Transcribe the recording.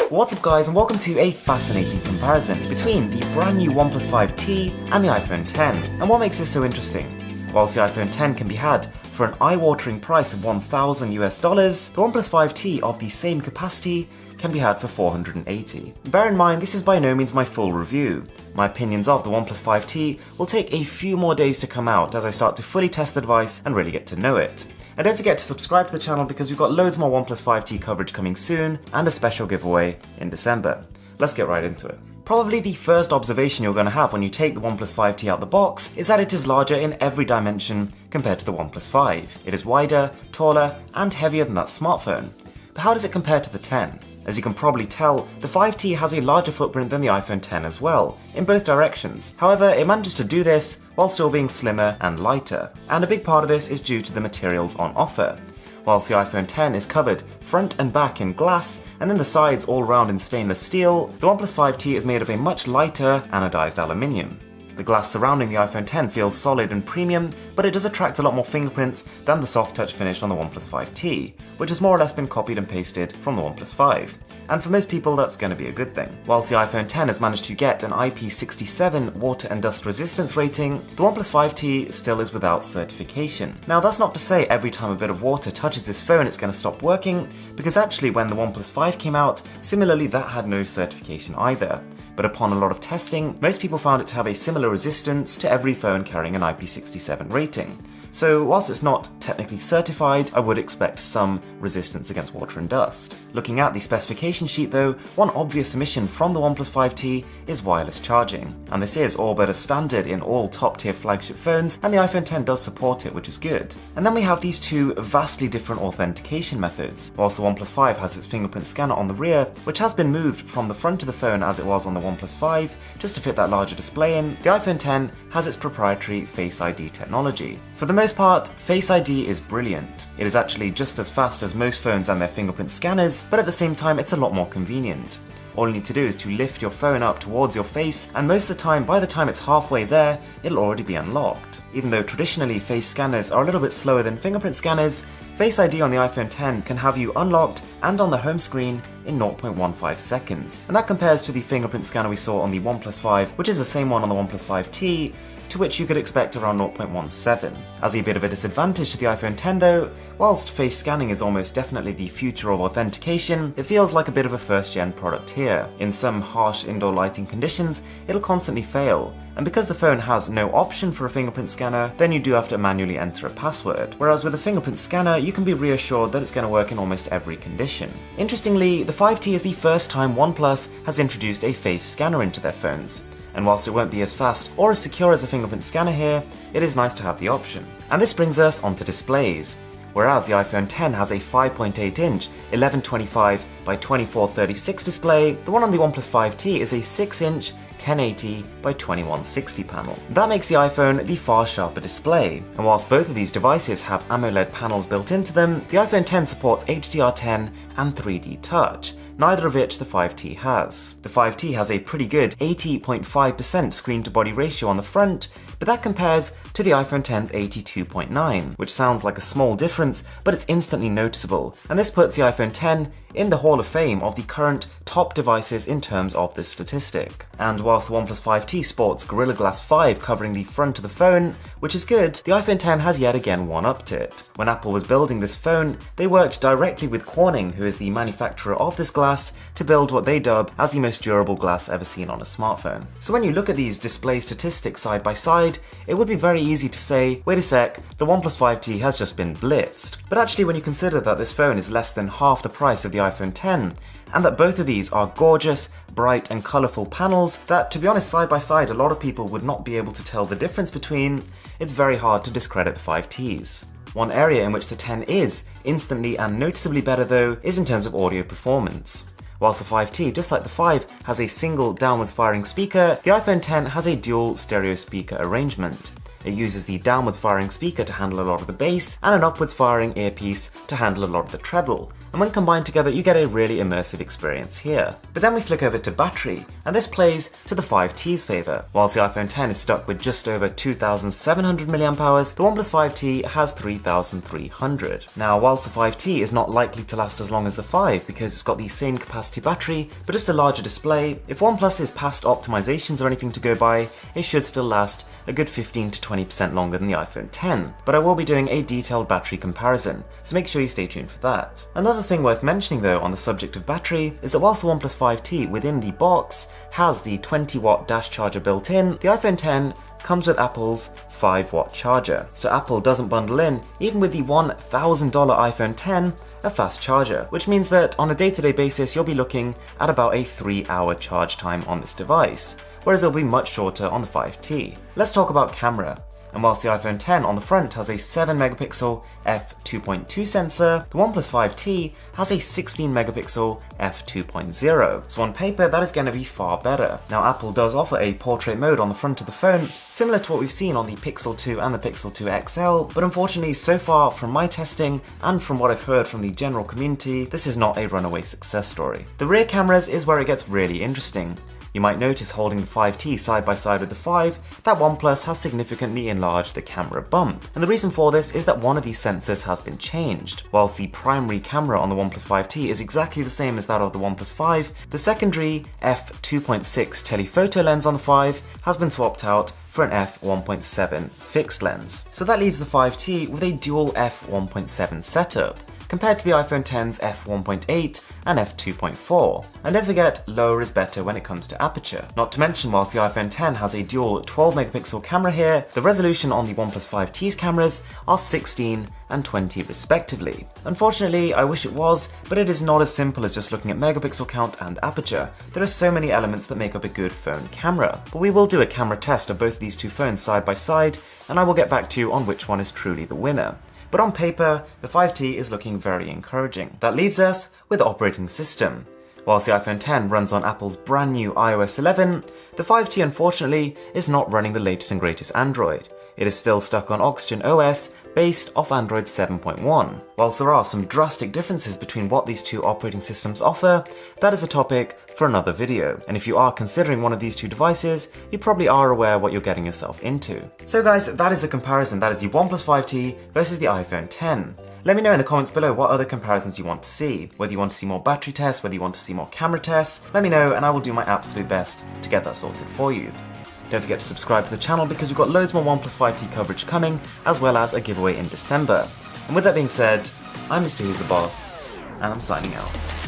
What's up guys, and welcome to a fascinating comparison between the brand new Oneplus 5T and the iPhone X. And what makes this so interesting? Whilst the iPhone X can be had for an eye-watering price of $1,000 US, the Oneplus 5T of the same capacity can be had for $480. Bear in mind, this is by no means my full review. My opinions of the Oneplus 5T will take a few more days to come out as I start to fully test the device and really get to know it. And don't forget to subscribe to the channel because we've got loads more Oneplus 5T coverage coming soon and a special giveaway in December. Let's get right into it. Probably the first observation you're going to have when you take the Oneplus 5T out the box is that it is larger in every dimension compared to the Oneplus 5. It is wider, taller, and heavier than that smartphone. But how does it compare to the 10? As you can probably tell, the 5T has a larger footprint than the iPhone X as well, in both directions. However, it manages to do this while still being slimmer and lighter. And a big part of this is due to the materials on offer. Whilst the iPhone X is covered front and back in glass, and then the sides all round in stainless steel, the Oneplus 5T is made of a much lighter anodized aluminium. The glass surrounding the iPhone X feels solid and premium, but it does attract a lot more fingerprints than the soft touch finish on the OnePlus 5T, which has more or less been copied and pasted from the OnePlus 5. And for most people, that's going to be a good thing. Whilst the iPhone X has managed to get an IP67 water and dust resistance rating, the OnePlus 5T still is without certification. Now, that's not to say every time a bit of water touches this phone it's going to stop working, because actually when the OnePlus 5 came out, similarly that had no certification either. But upon a lot of testing, most people found it to have a similar resistance to every phone carrying an IP67 rating. So whilst it's not technically certified, I would expect some resistance against water and dust. Looking at the specification sheet though, one obvious omission from the OnePlus 5T is wireless charging. And this is all but a standard in all top tier flagship phones, and the iPhone X does support it, which is good. And then we have these two vastly different authentication methods. Whilst the OnePlus 5 has its fingerprint scanner on the rear, which has been moved from the front of the phone as it was on the OnePlus 5, just to fit that larger display in, the iPhone X has its proprietary Face ID technology. For the most part, Face ID is brilliant. It is actually just as fast as most phones and their fingerprint scanners, but at the same time it's a lot more convenient. All you need to do is to lift your phone up towards your face, and most of the time, by the time it's halfway there, it'll already be unlocked. Even though traditionally face scanners are a little bit slower than fingerprint scanners, Face ID on the iPhone X can have you unlocked and on the home screen in 0.15 seconds. And that compares to the fingerprint scanner we saw on the OnePlus 5, which is the same one on the OnePlus 5T, to which you could expect around 0.17. As a bit of a disadvantage to the iPhone X though, whilst face scanning is almost definitely the future of authentication, it feels like a bit of a first-gen product here. In some harsh indoor lighting conditions, it'll constantly fail. And because the phone has no option for a fingerprint scanner, then you do have to manually enter a password. Whereas with a fingerprint scanner, you can be reassured that it's going to work in almost every condition. Interestingly, the 5T is the first time OnePlus has introduced a face scanner into their phones. And whilst it won't be as fast or as secure as a fingerprint scanner here, it is nice to have the option. And this brings us onto displays. Whereas the iPhone X has a 5.8-inch 1125 by 2436 display, the one on the OnePlus 5T is a 6-inch 1080 by 2160 panel. That makes the iPhone the far sharper display, and whilst both of these devices have AMOLED panels built into them, the iPhone X supports HDR10 and 3D Touch, neither of which the 5T has. The 5T has a pretty good 80.5% screen-to-body ratio on the front, but that compares to the iPhone X's 82.9, which sounds like a small difference, but it's instantly noticeable, and this puts the iPhone X in the Hall of Fame of the current top devices in terms of this statistic. And whilst the OnePlus 5T sports Gorilla Glass 5 covering the front of the phone, which is good, the iPhone X has yet again one-upped it. When Apple was building this phone, they worked directly with Corning, who is the manufacturer of this glass, to build what they dub as the most durable glass ever seen on a smartphone. So when you look at these display statistics side by side, it would be very easy to say, wait a sec, the OnePlus 5T has just been blitzed. But actually when you consider that this phone is less than half the price of the iPhone X, and that both of these are gorgeous, bright and colourful panels that, to be honest, side by side a lot of people would not be able to tell the difference between, it's very hard to discredit the 5Ts. One area in which the X is instantly and noticeably better though is in terms of audio performance. Whilst the 5T, just like the 5, has a single downwards firing speaker, the iPhone X has a dual stereo speaker arrangement. It uses the downwards firing speaker to handle a lot of the bass and an upwards firing earpiece to handle a lot of the treble. and when combined together you get a really immersive experience here. But then we flick over to battery, and this plays to the 5T's favour. Whilst the iPhone X is stuck with just over 2,700 mAh, the OnePlus 5T has 3,300. Now, whilst the 5T is not likely to last as long as the 5 because it's got the same capacity battery, but just a larger display, if OnePlus's past optimizations are anything to go by, it should still last a good 15 to 20% longer than the iPhone X. But I will be doing a detailed battery comparison, so make sure you stay tuned for that. Another thing worth mentioning though on the subject of battery is that whilst the OnePlus 5T within the box has the 20-watt dash charger built in, the iPhone X comes with Apple's 5-watt charger. So Apple doesn't bundle in, even with the $1,000 iPhone X, a fast charger, which means that on a day-to-day basis you'll be looking at about a 3-hour charge time on this device, whereas it'll be much shorter on the 5T. Let's talk about camera. And whilst the iPhone X on the front has a 7-megapixel f2.2 sensor, the OnePlus 5T has a 16-megapixel f2.0. So on paper, that is going to be far better. Now, Apple does offer a portrait mode on the front of the phone, similar to what we've seen on the Pixel 2 and the Pixel 2 XL, but unfortunately, so far from my testing and from what I've heard from the general community, this is not a runaway success story. The rear cameras is where it gets really interesting. You might notice holding the 5T side by side with the 5 that OnePlus has significantly enlarged the camera bump. And the reason for this is that one of these sensors has been changed. Whilst the primary camera on the OnePlus 5T is exactly the same as that of the OnePlus 5, the secondary f2.6 telephoto lens on the 5 has been swapped out for an f1.7 fixed lens. So that leaves the 5T with a dual f1.7 setup, compared to the iPhone X's f1.8 and f2.4. And don't forget, lower is better when it comes to aperture. Not to mention, whilst the iPhone X has a dual 12-megapixel camera here, the resolution on the OnePlus 5T's cameras are 16 and 20 respectively. Unfortunately, I wish it was, but it is not as simple as just looking at megapixel count and aperture. There are so many elements that make up a good phone camera. But we will do a camera test of both of these two phones side by side, and I will get back to you on which one is truly the winner. But on paper, the 5T is looking very encouraging. That leaves us with operating system. Whilst the iPhone X runs on Apple's brand new iOS 11, the 5T unfortunately is not running the latest and greatest Android. It is still stuck on Oxygen OS based off Android 7.1. Whilst there are some drastic differences between what these two operating systems offer, that is a topic for another video. And if you are considering one of these two devices, you probably are aware what you're getting yourself into. So guys, that is the comparison. That is the OnePlus 5T versus the iPhone X. Let me know in the comments below what other comparisons you want to see. Whether you want to see more battery tests, whether you want to see more camera tests, let me know and I will do my absolute best to get that sorted for you. Don't forget to subscribe to the channel because we've got loads more OnePlus 5T coverage coming, as well as a giveaway in December. And with that being said, I'm Mr. Who's the Boss, and I'm signing out.